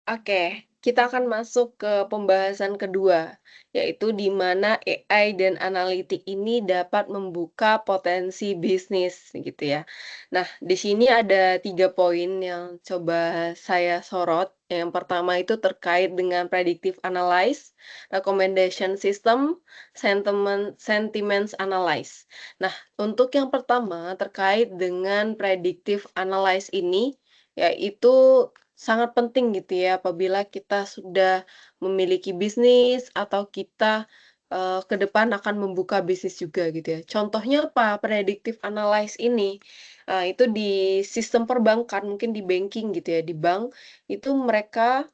Oke, kita akan masuk ke pembahasan kedua, yaitu di mana AI dan analitik ini dapat membuka potensi bisnis, gitu ya. Nah, di sini ada 3 poin yang coba saya sorot. Yang pertama itu terkait dengan predictive analysis, recommendation system, sentiments analysis. Nah, untuk yang pertama terkait dengan predictive analysis ini, yaitu sangat penting gitu ya apabila kita sudah memiliki bisnis atau kita, ke depan akan membuka bisnis juga gitu ya. Contohnya apa? Predictive analysis ini, itu di sistem perbankan, mungkin di banking gitu ya, di bank, itu mereka,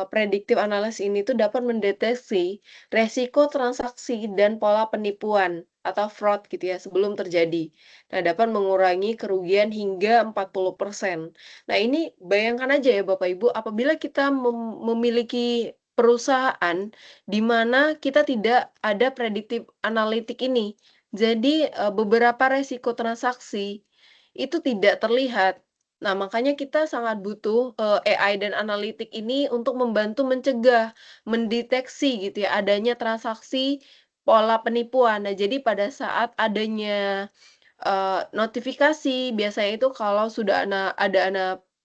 predictive analysis ini tuh dapat mendeteksi resiko transaksi dan pola penipuan atau fraud gitu ya sebelum terjadi. Nah, dapat mengurangi kerugian hingga 40%. Nah, ini bayangkan aja ya Bapak Ibu, apabila kita memiliki perusahaan di mana kita tidak ada predictive analytic ini. Jadi, beberapa resiko transaksi itu tidak terlihat. Nah, makanya kita sangat butuh, AI dan analitik ini untuk membantu mencegah, mendeteksi gitu ya, adanya transaksi pola penipuan. Nah, jadi pada saat adanya notifikasi biasanya itu kalau sudah ada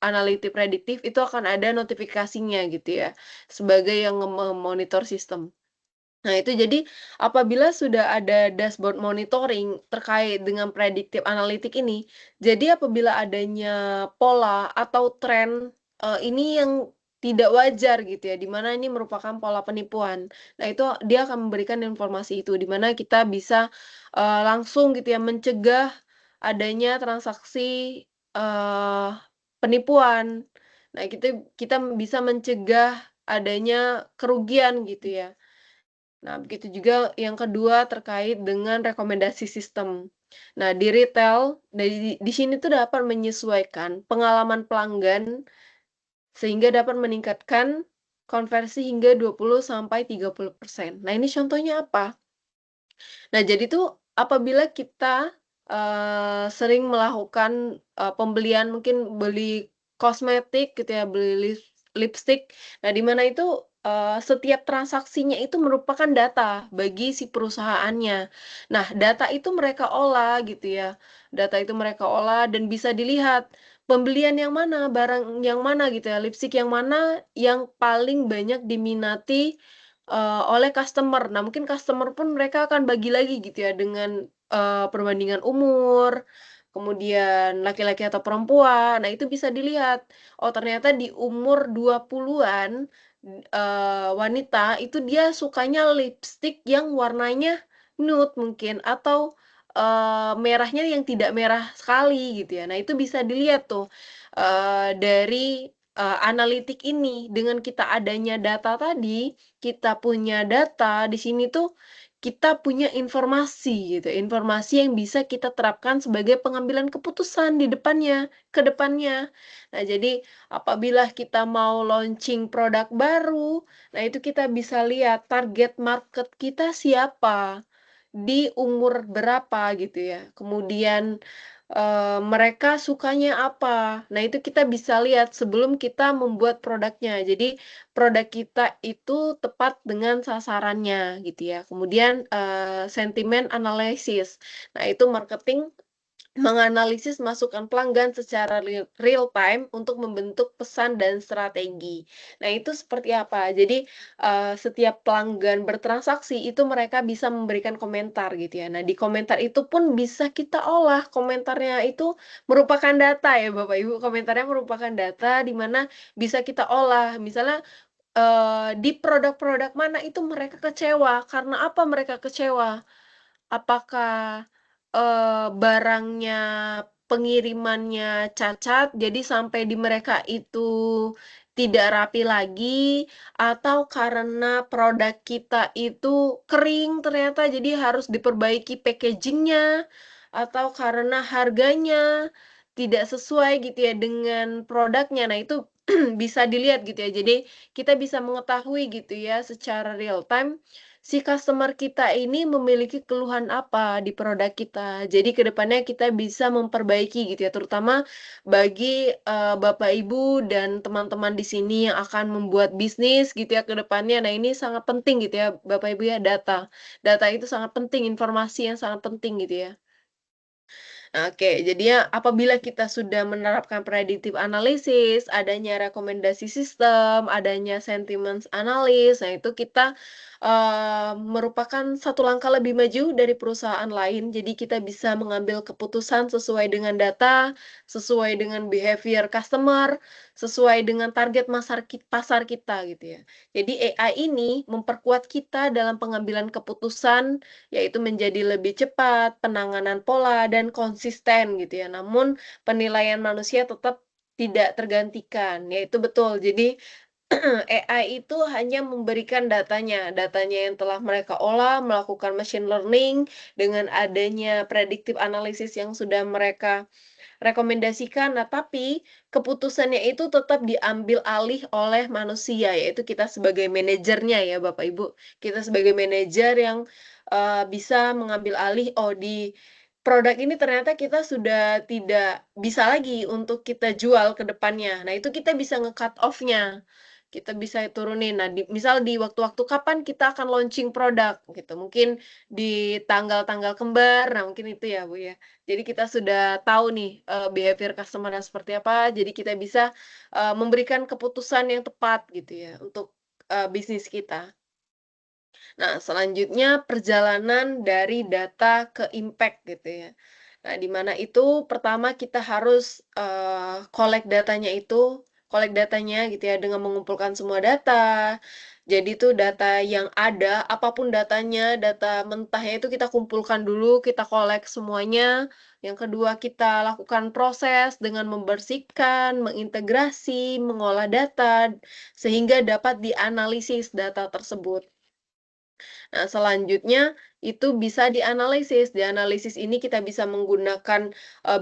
analitik prediktif itu akan ada notifikasinya gitu ya, sebagai yang memonitor sistem. Nah itu jadi apabila sudah ada dashboard monitoring terkait dengan predictive analytic ini, jadi apabila adanya pola atau tren, ini yang tidak wajar gitu ya, di mana ini merupakan pola penipuan. Nah itu dia akan memberikan informasi itu, di mana kita bisa, langsung gitu ya mencegah adanya transaksi, eee, penipuan. Nah kita kita bisa mencegah adanya kerugian gitu ya. Nah, begitu juga yang kedua terkait dengan rekomendasi sistem. Nah, di retail, di sini tuh dapat menyesuaikan pengalaman pelanggan sehingga dapat meningkatkan konversi hingga 20 sampai 30%. Nah, ini contohnya apa? Nah, jadi tuh apabila kita, sering melakukan, pembelian mungkin beli kosmetik gitu ya, beli lipstik, nah di mana itu, setiap transaksinya itu merupakan data bagi si perusahaannya. Nah, data itu mereka olah gitu ya, data itu mereka olah dan bisa dilihat pembelian yang mana, barang yang mana gitu ya, lipstik yang mana yang paling banyak diminati oleh customer. Nah, mungkin customer pun mereka akan bagi lagi gitu ya dengan, perbandingan umur, kemudian laki-laki atau perempuan. Nah, itu bisa dilihat, oh ternyata di umur 20-an, wanita itu dia sukanya lipstik yang warnanya nude mungkin atau, merahnya yang tidak merah sekali gitu ya. Nah, itu bisa dilihat tuh, dari, analitik ini. Dengan kita adanya data tadi, kita punya data, di sini tuh kita punya informasi gitu, informasi yang bisa kita terapkan sebagai pengambilan keputusan di depannya, ke depannya. Nah, jadi apabila kita mau launching produk baru, nah itu kita bisa lihat target market kita siapa, di umur berapa gitu ya. Kemudian, mereka sukanya apa. Nah, itu kita bisa lihat sebelum kita membuat produknya. Jadi, produk kita itu tepat dengan sasarannya gitu ya. Kemudian, sentimen analisis. Nah, itu marketing menganalisis masukan pelanggan secara real time untuk membentuk pesan dan strategi. Nah, itu seperti apa? Jadi, setiap pelanggan bertransaksi itu mereka bisa memberikan komentar gitu ya. Nah, di komentar itu pun bisa kita olah, komentarnya itu merupakan data ya Bapak Ibu, komentarnya merupakan data di mana bisa kita olah. Misalnya, di produk-produk mana itu mereka kecewa, karena apa mereka kecewa? Apakah, barangnya, pengirimannya cacat, jadi sampai di mereka itu tidak rapi lagi, atau karena produk kita itu kering ternyata jadi harus diperbaiki packaging-nya, atau karena harganya tidak sesuai gitu ya dengan produknya. Nah itu bisa dilihat gitu ya. Jadi kita bisa mengetahui gitu ya secara real time si customer kita ini memiliki keluhan apa di produk kita. Jadi ke depannya kita bisa memperbaiki gitu ya, terutama bagi, Bapak Ibu dan teman-teman di sini yang akan membuat bisnis gitu ya ke depannya. Nah ini sangat penting gitu ya Bapak Ibu ya, data. Data itu sangat penting, informasi yang sangat penting gitu ya. Oke, jadinya apabila kita sudah menerapkan predictive analysis, adanya rekomendasi sistem, adanya sentiment analysis, nah itu kita, merupakan satu langkah lebih maju dari perusahaan lain. Jadi kita bisa mengambil keputusan sesuai dengan data, sesuai dengan behavior customer, sesuai dengan target pasar kita gitu ya. Jadi AI ini memperkuat kita dalam pengambilan keputusan yaitu menjadi lebih cepat, penanganan pola, dan konsisten gitu ya. Namun penilaian manusia tetap tidak tergantikan, yaitu betul. Jadi AI itu hanya memberikan datanya, datanya yang telah mereka olah, melakukan machine learning dengan adanya predictive analysis yang sudah mereka rekomendasikan. Nah, tapi keputusannya itu tetap diambil alih oleh manusia, yaitu kita sebagai manajernya ya, Bapak Ibu. Kita sebagai manajer yang, bisa mengambil alih, oh di produk ini ternyata kita sudah tidak bisa lagi untuk kita jual ke depannya. Nah, itu kita bisa nge-cut off-nya. Kita bisa turunin. Nah, misal di waktu-waktu kapan kita akan launching produk gitu, mungkin di tanggal-tanggal kembar, nah mungkin itu ya, Bu, ya. Jadi kita sudah tahu nih, behavior customer-nya seperti apa, jadi kita bisa, memberikan keputusan yang tepat gitu ya untuk, bisnis kita. Nah, selanjutnya perjalanan dari data ke impact gitu ya. Nah, di mana itu pertama kita harus, collect datanya gitu ya dengan mengumpulkan semua data. Jadi tuh data yang ada, apapun datanya, data mentahnya itu kita kumpulkan dulu, kita collect semuanya. Yang kedua kita lakukan proses dengan membersihkan, mengintegrasi, mengolah data, sehingga dapat dianalisis data tersebut. Nah, selanjutnya itu bisa dianalisis. Di analisis ini kita bisa menggunakan,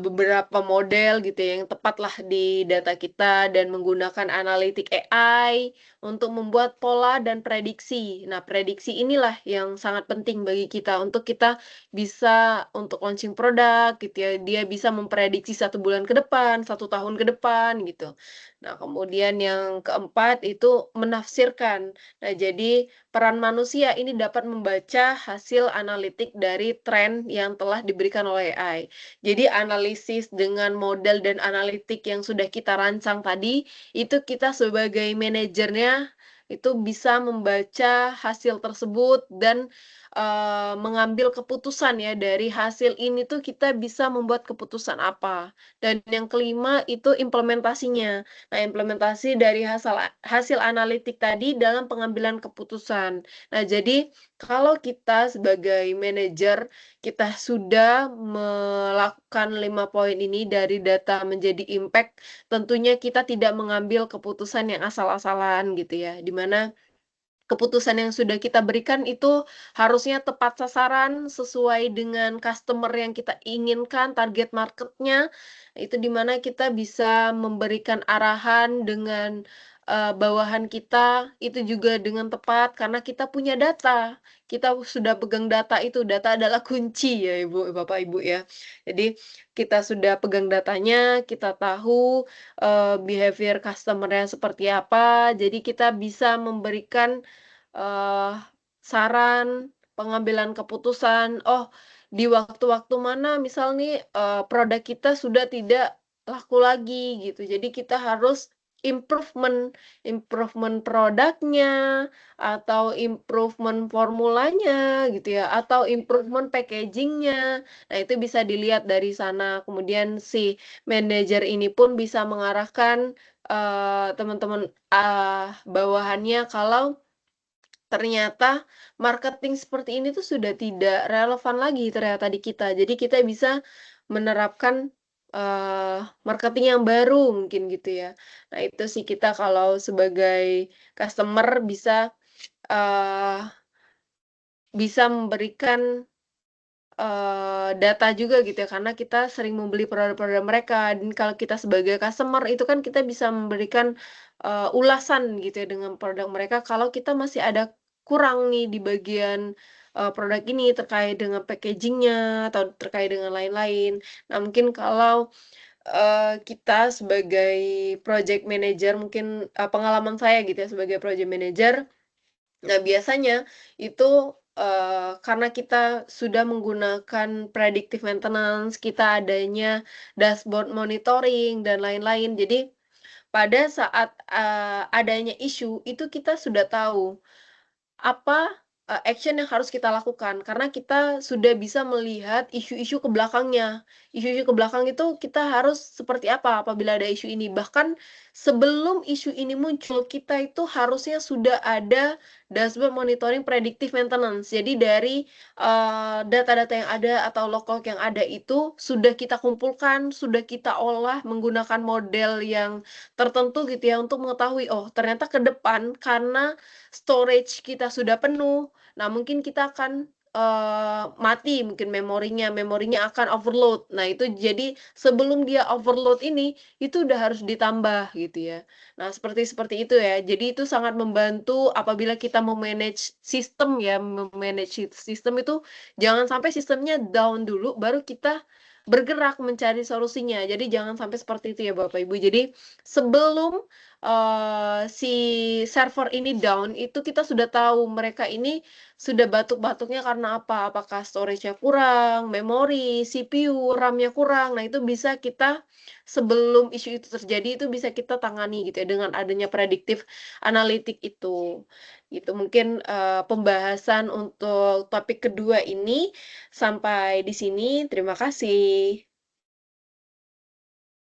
beberapa model gitu ya, yang tepatlah di data kita dan menggunakan analitik AI untuk membuat pola dan prediksi. Nah, prediksi inilah yang sangat penting bagi kita untuk kita bisa untuk launching produk gitu ya, dia bisa memprediksi 1 bulan ke depan, 1 tahun ke depan gitu. Nah, kemudian yang keempat itu menafsirkan. Nah, jadi peran manusia ini dapat membaca hasil analitik dari tren yang telah diberikan oleh AI. Jadi analisis dengan model dan analitik yang sudah kita rancang tadi, itu kita sebagai manajernya itu bisa membaca hasil tersebut dan, mengambil keputusan ya dari hasil ini tuh kita bisa membuat keputusan apa. Dan yang kelima itu implementasinya. Nah, implementasi dari hasil analitik tadi dalam pengambilan keputusan. Nah, jadi kalau kita sebagai manajer, kita sudah melakukan 5 poin ini dari data menjadi impact, tentunya kita tidak mengambil keputusan yang asal-asalan gitu ya, di mana keputusan yang sudah kita berikan itu harusnya tepat sasaran, sesuai dengan customer yang kita inginkan, target marketnya itu di mana kita bisa memberikan arahan dengan, bawahan kita, itu juga dengan tepat karena kita punya data. Kita sudah pegang data itu, data adalah kunci ya Bapak Ibu ya. Jadi kita sudah pegang datanya, kita tahu, behavior customer-nya seperti apa, jadi kita bisa memberikan Eee, saran, pengambilan keputusan, oh, di waktu-waktu mana misal nih, produk kita sudah tidak laku lagi gitu. Jadi kita harus improvement improvement produknya, atau improvement formulanya gitu ya, atau improvement packaging-nya. Nah, itu bisa dilihat dari sana. Kemudian si manajer ini pun bisa mengarahkan, teman-teman, bawahannya kalau ternyata marketing seperti ini tuh sudah tidak relevan lagi ternyata di kita. Jadi kita bisa menerapkan, marketing yang baru mungkin gitu ya. Nah itu sih kita kalau sebagai customer eee, bisa memberikan, data juga gitu ya, karena kita sering membeli produk-produk mereka dan kalau kita sebagai customer itu kan kita bisa memberikan, ulasan gitu ya dengan produk mereka kalau kita masih ada kurang nih di bagian, produk ini terkait dengan packaging-nya atau terkait dengan lain-lain. Nah, mungkin kalau kita sebagai project manager mungkin, pengalaman saya gitu ya sebagai project manager, nah biasanya itu, karena kita sudah menggunakan predictive maintenance, kita adanya dashboard monitoring dan lain-lain. Jadi pada saat, adanya isu itu kita sudah tahu apa, action yang harus kita lakukan, karena kita sudah bisa melihat isu-isu ke belakangnya. Isu-isu ke belakang itu kita harus seperti apa apabila ada isu ini. Bahkan sebelum isu ini muncul, kita itu harusnya sudah ada dashboard monitoring predictive maintenance. Jadi dari, data-data yang ada atau log-log yang ada itu sudah kita kumpulkan, sudah kita olah menggunakan model yang tertentu gitu ya, untuk mengetahui, oh ternyata ke depan karena storage kita sudah penuh, nah mungkin kita akan, mati mungkin memorinya akan overload. Nah itu jadi sebelum dia overload ini, itu udah harus ditambah gitu ya. Nah seperti seperti itu ya, jadi itu sangat membantu apabila kita me-manage sistem ya, me-manage sistem itu jangan sampai sistemnya down dulu, baru kita bergerak mencari solusinya. Jadi jangan sampai seperti itu ya Bapak Ibu. Jadi sebelum si server ini down, itu kita sudah tahu mereka ini sudah batuk-batuknya karena apa, apakah storage-nya kurang, memori, CPU, RAM-nya kurang. Nah, itu bisa kita sebelum isu itu terjadi, itu bisa kita tangani gitu ya, dengan adanya predictive analytic itu. Itu mungkin, pembahasan untuk topik kedua ini, sampai di sini, terima kasih.